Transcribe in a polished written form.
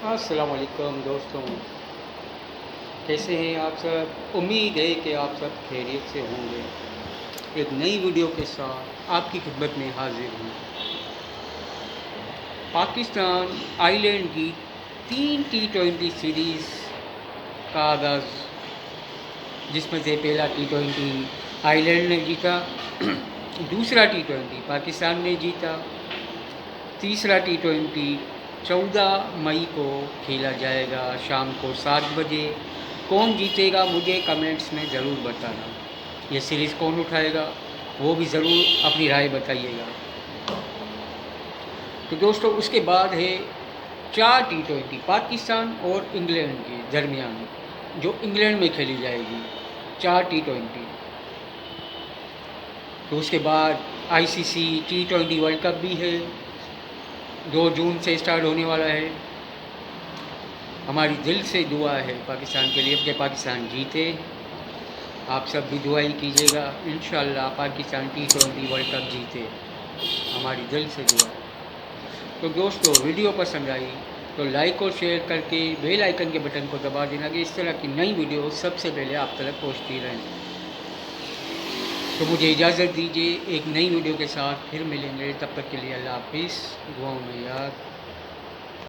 अस्सलाम वालेकुम दोस्तों, कैसे हैं आप सब। उम्मीद है कि आप सब खैरियत से होंगे। एक नई वीडियो के साथ आपकी खिदमत में हाजिर हूँ। पाकिस्तान आइलैंड की 3 T20 सीरीज़ का आगाज़, जिसमें से पहला T20 आइलैंड ने जीता, दूसरा T20 पाकिस्तान ने जीता, तीसरा T20 14 मई को खेला जाएगा शाम को 7 बजे। कौन जीतेगा मुझे कमेंट्स में ज़रूर बताना। ये सीरीज़ कौन उठाएगा वो भी ज़रूर अपनी राय बताइएगा। तो दोस्तों, उसके बाद है 4 T20 पाकिस्तान और इंग्लैंड के दरमियान, जो इंग्लैंड में खेली जाएगी 4 T20। तो उसके बाद ICC T20 वर्ल्ड कप भी है, 2 जून से स्टार्ट होने वाला है। हमारी दिल से दुआ है पाकिस्तान के लिए कि पाकिस्तान जीते। आप सब भी दुआ ही कीजिएगा, इंशाअल्लाह पाकिस्तान T20 वर्ल्ड कप जीते, हमारी दिल से दुआ है। तो दोस्तों, वीडियो पसंद आई तो लाइक और शेयर करके बेल आइकन के बटन को दबा देना कि इस तरह की नई वीडियो सबसे पहले आप तक पहुंचती रहें। तो मुझे इजाज़त दीजिए, एक नई वीडियो के साथ फिर मिलेंगे। तब तक के लिए अल्लाह हाफिज़, दुआओं में याद।